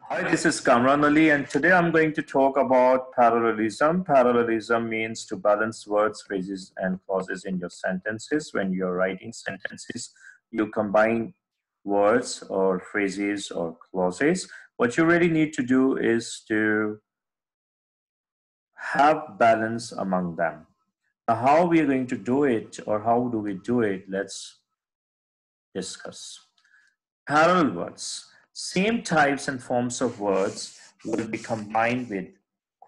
Hi, this is Kamran Ali, and today I'm going to talk about parallelism. Parallelism means to balance words, phrases, and clauses in your sentences. When you're writing sentences, you combine words or phrases or clauses. What you really need to do is to have balance among them. Now, how we are going to do it, or how do we do it? Let's discuss. Parallel words. Same types and forms of words will be combined with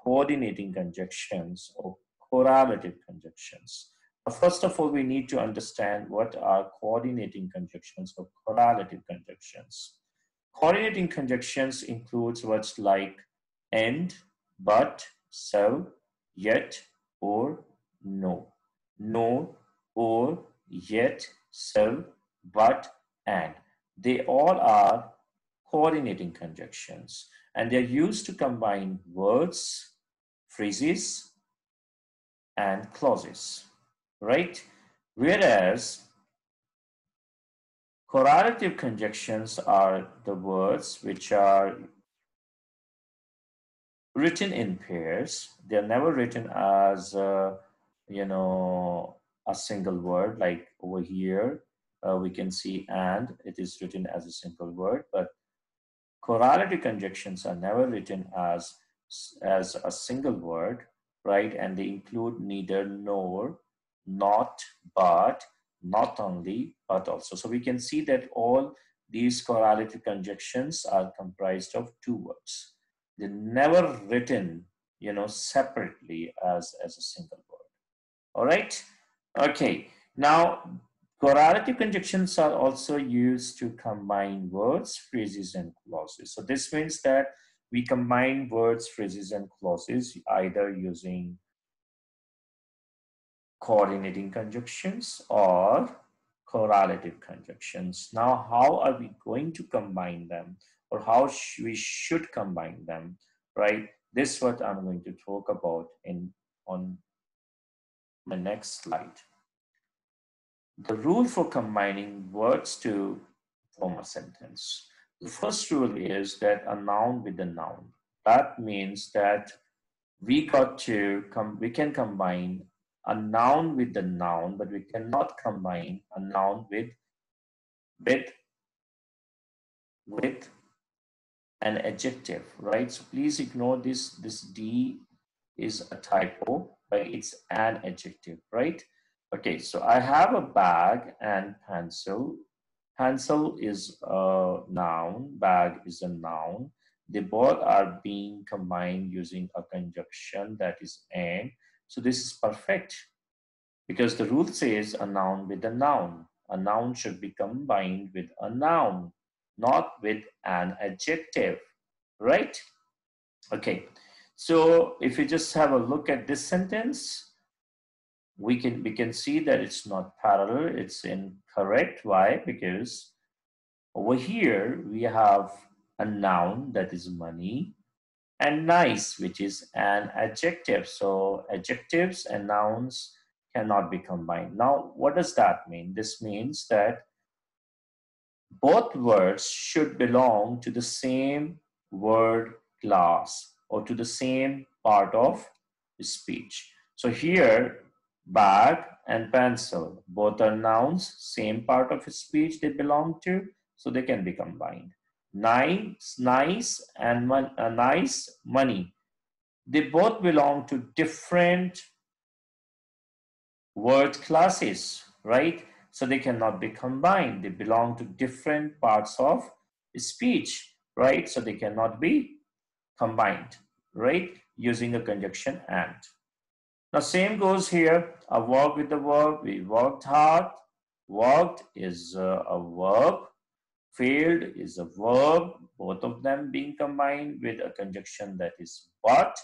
coordinating conjunctions or correlative conjunctions. First of all, we need to understand what are coordinating conjunctions or correlative conjunctions. Coordinating conjunctions includes words like and, but, so, yet, or, no. No, or, yet, so, but, and. They all are coordinating conjunctions, and they're used to combine words, phrases, and clauses, right? Whereas correlative conjunctions are the words which are written in pairs. They're never written as a single word. Like over here we can see and, it is written as a single word, but correlative conjunctions are never written as a single word, right? And they include neither nor, not, but, not only, but also. So we can see that all these correlative conjunctions are comprised of two words. They're never written, separately as a single word. All right. Okay. Now, correlative conjunctions are also used to combine words, phrases, and clauses. So this means that we combine words, phrases, and clauses either using coordinating conjunctions or correlative conjunctions. Now, how are we going to combine them, or how we should combine them, right? This is what I'm going to talk about on my next slide. The rule for combining words to form a sentence. The first rule is that a noun with a noun. That means that we can combine a noun with the noun, but we cannot combine a noun with an adjective, right? So please ignore this. This D is a typo, but it's an adjective, right? Okay, so I have a bag and pencil. Pencil is a noun, bag is a noun. They both are being combined using a conjunction that is and. So this is perfect because the rule says a noun with a noun. A noun should be combined with a noun, not with an adjective, right? Okay, so if you just have a look at this sentence, we can see that it's not parallel, it's incorrect. Why? Because over here we have a noun, that is money, and nice, which is an adjective. So adjectives and nouns cannot be combined. Now, what does that mean? This means that both words should belong to the same word class or to the same part of speech. So here, bag and pencil, both are nouns, same part of speech they belong to, so they can be combined. Nice and nice, money. They both belong to different word classes, right? So they cannot be combined. They belong to different parts of speech, right? So they cannot be combined, right? Using a conjunction and. Now same goes here, a verb with the verb. We worked hard. Worked is a verb. Failed is a verb. Both of them being combined with a conjunction that is but.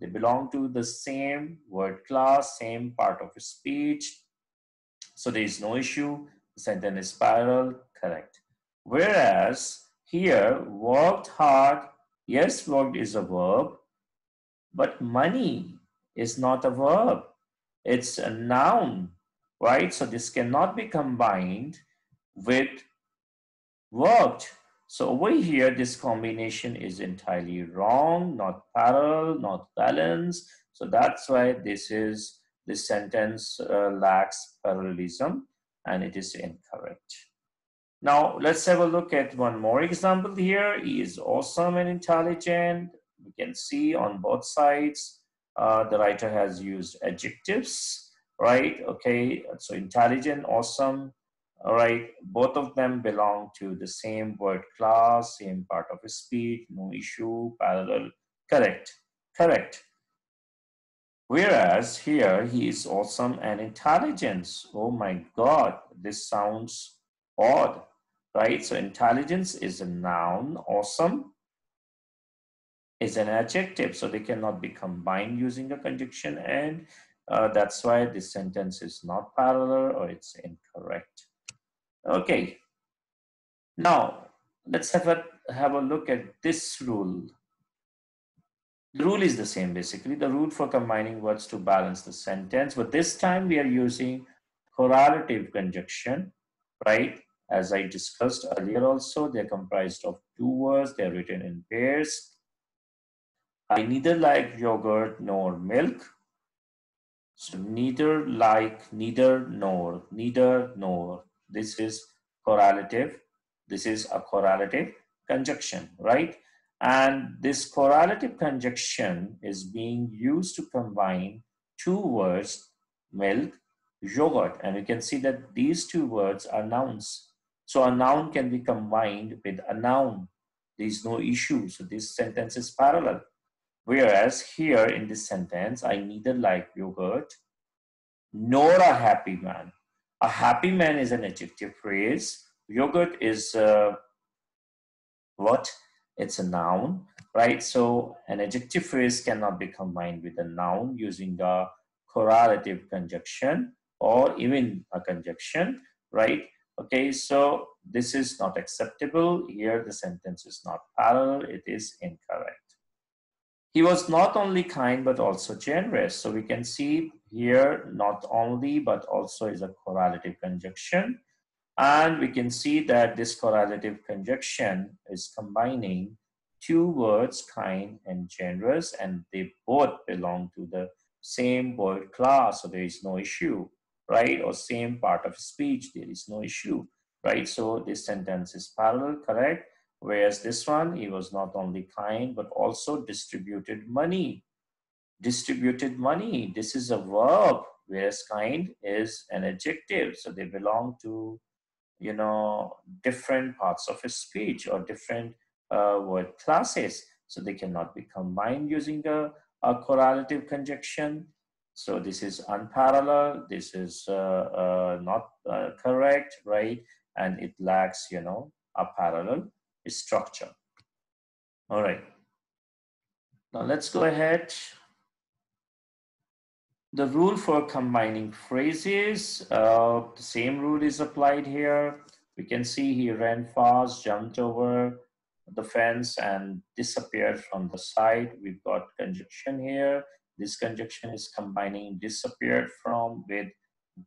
They belong to the same word class, same part of speech. So there is no issue. The sentence is parallel, correct. Whereas here, worked hard, yes, worked is a verb, but money is not a verb. It's a noun, right? So this cannot be combined with worked. So over here, this combination is entirely wrong, not parallel, not balanced. So that's why this sentence lacks parallelism and it is incorrect. Now let's have a look at one more example here. He is awesome and intelligent. We can see on both sides, the writer has used adjectives, right? Okay, so intelligent, awesome, all right, both of them belong to the same word class, same part of a speech, no issue, parallel, correct, correct. Whereas here, he is awesome and intelligent. Oh my God, this sounds odd, right? So intelligence is a noun, awesome is an adjective, so they cannot be combined using a conjunction, and that's why this sentence is not parallel or it's incorrect. Okay, now let's have a look at this rule. The rule is the same basically, the rule for combining words to balance the sentence, but this time we are using correlative conjunction, right? As I discussed earlier also, they're comprised of two words, they're written in pairs. I neither like yogurt nor milk. So neither like, neither nor, neither nor. This is correlative. This is a correlative conjunction, right? And this correlative conjunction is being used to combine two words, milk, yogurt. And you can see that these two words are nouns. So a noun can be combined with a noun. There is no issue. So this sentence is parallel. Whereas here in this sentence, I neither like yogurt nor a happy man. A happy man is an adjective phrase. Yogurt is what? It's a noun, right? So an adjective phrase cannot be combined with a noun using a correlative conjunction or even a conjunction, right? Okay, so this is not acceptable. Here the sentence is not parallel, it is incorrect. He was not only kind but also generous. So we can see here not only but also is a correlative conjunction. And we can see that this correlative conjunction is combining two words, kind and generous, and they both belong to the same word class. So there is no issue, right? Or same part of speech, there is no issue, right? So this sentence is parallel, correct? Whereas this one, he was not only kind, but also distributed money. Distributed money, this is a verb, whereas kind is an adjective. So they belong to, different parts of a speech or different word classes. So they cannot be combined using a correlative conjunction. So this is unparalleled. This is not correct, right? And it lacks, a parallel structure. All right. Now let's go ahead. The rule for combining phrases, the same rule is applied here. We can see he ran fast, jumped over the fence and disappeared from the side. We've got conjunction here. This conjunction is combining disappeared from with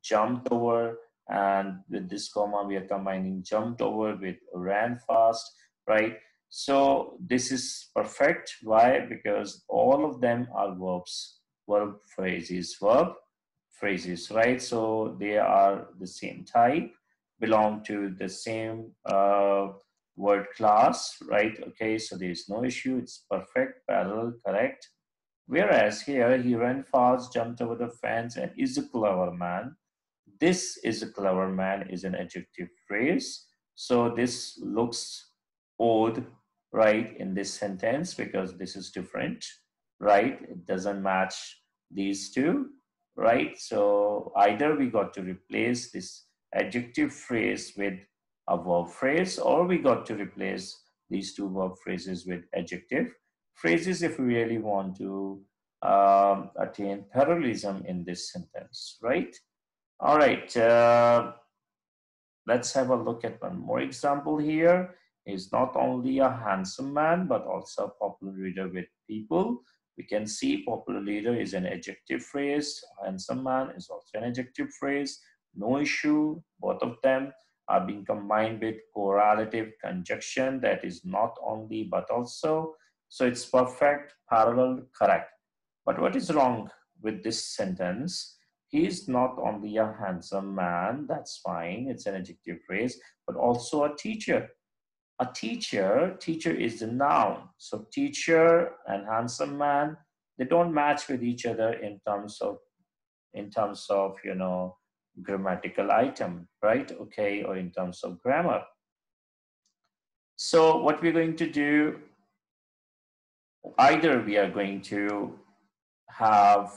jumped over, and with this comma we are combining jumped over with ran fast, right? So this is perfect. Why? Because all of them are verbs, verb phrases, right? So they are the same type, belong to the same word class, right? Okay, so there is no issue. It's perfect, parallel, correct. Whereas here, he ran fast, jumped over the fence, and is a clever man. This is a clever man is an adjective phrase. So this looks odd, right, in this sentence because this is different, right? It doesn't match these two, right? So either we got to replace this adjective phrase with a verb phrase, or we got to replace these two verb phrases with adjective phrases if we really want to attain parallelism in this sentence, right? All right, let's have a look at one more example here. He's not only a handsome man, but also a popular leader with people. We can see popular leader is an adjective phrase. Handsome man is also an adjective phrase. No issue, both of them are being combined with correlative conjunction, that is not only but also. So it's perfect, parallel, correct. But what is wrong with this sentence? He is not only a handsome man, that's fine, it's an adjective phrase, but also a teacher. A teacher, teacher is the noun. So teacher and handsome man, they don't match with each other in terms of grammatical item, right? Okay, or in terms of grammar. So what we're going to do, either we are going to have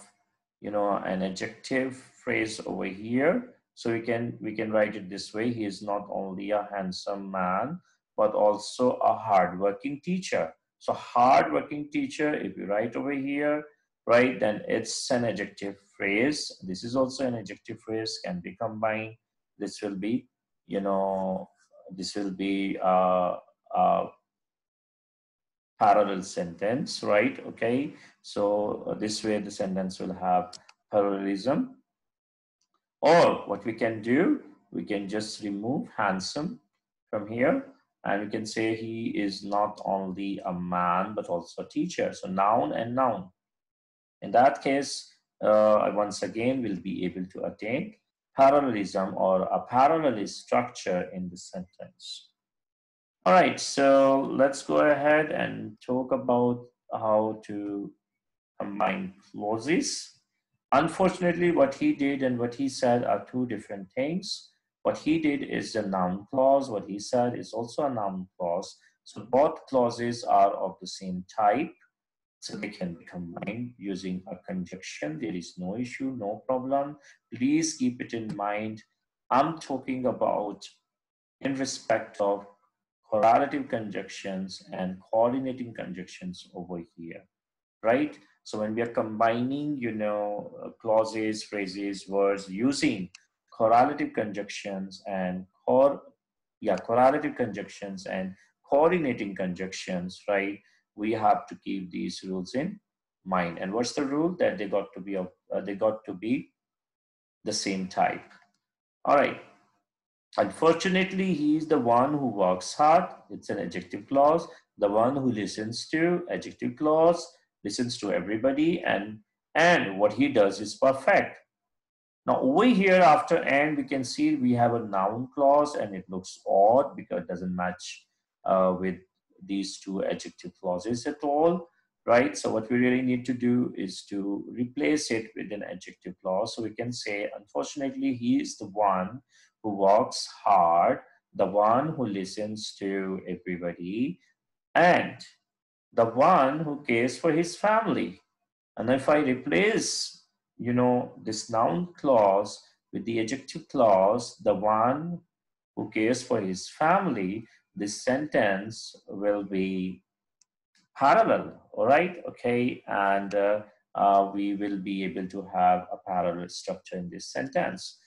an adjective phrase over here. So we can write it this way: he is not only a handsome man but also a hardworking teacher. So hardworking teacher, if you write over here, right, then it's an adjective phrase. This is also an adjective phrase, can be combined. This will be you know this will be a parallel sentence, right? Okay, so this way the sentence will have parallelism. Or what we can do, we can just remove handsome from here, and we can say he is not only a man but also a teacher. So noun and noun. In that case, once again we'll be able to attain parallelism or a parallelist structure in the sentence. All right, so let's go ahead and talk about how to combine clauses. Unfortunately, what he did and what he said are two different things. What he did is a noun clause. What he said is also a noun clause. So both clauses are of the same type. So they can be combined using a conjunction. There is no issue, no problem. Please keep it in mind. I'm talking about in respect of correlative conjunctions and coordinating conjunctions over here, right? So when we are combining, clauses, phrases, words using correlative conjunctions and correlative conjunctions and coordinating conjunctions, right? We have to keep these rules in mind. And what's the rule? That they got to be the same type. All right. Unfortunately, he is the one who works hard. It's an adjective clause. The one who listens to, adjective clause, listens to everybody, and what he does is perfect. Now over here after and, we can see we have a noun clause, and it looks odd because it doesn't match with these two adjective clauses at all, right? So what we really need to do is to replace it with an adjective clause. So we can say, unfortunately, he is the one who works hard, the one who listens to everybody, and the one who cares for his family. And if I replace, this noun clause with the adjective clause, the one who cares for his family, this sentence will be parallel, all right? Okay, and we will be able to have a parallel structure in this sentence,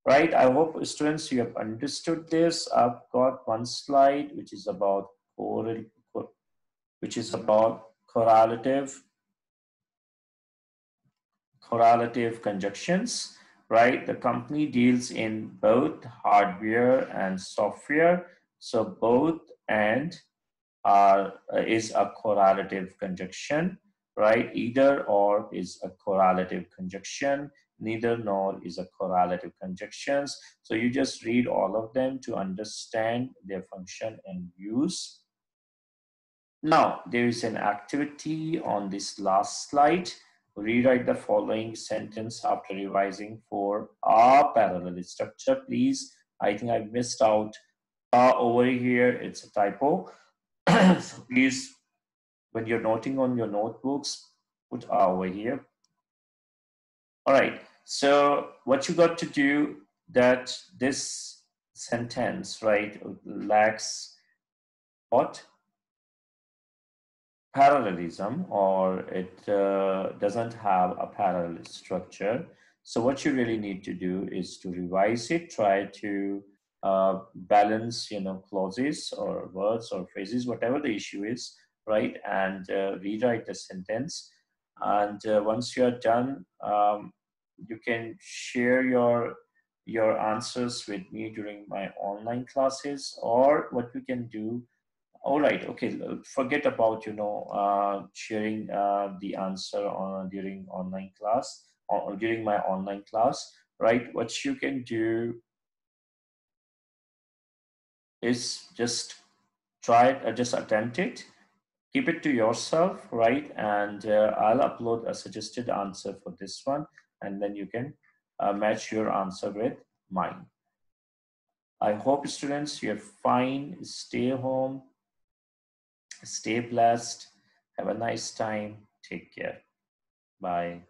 right? I hope students you have understood this. I've got one slide which is about correlative conjunctions, right? The company deals in both hardware and software. So both and is a correlative conjunction, right? Either or is a correlative conjunction. Neither nor is a correlative conjunctions. So you just read all of them to understand their function and use. Now, there is an activity on this last slide. Rewrite the following sentence after revising for a parallel structure, please. I think I missed out over here. It's a typo. So please, when you're noting on your notebooks, put over here. All right. So what you got to do, that this sentence, right, lacks what? Parallelism, or it doesn't have a parallel structure. So what you really need to do is to revise it, try to balance, clauses or words or phrases, whatever the issue is, right? And rewrite the sentence. And once you are done, you can share your your answers with me during my online classes, or what we can do. All right, okay, forget about, sharing the answer on during online class, or during my online class, right? What you can do is just try it, just attempt it, keep it to yourself, right? And I'll upload a suggested answer for this one, and then you can match your answer with mine. I hope, students, you're fine. Stay home, stay blessed, have a nice time, take care, bye.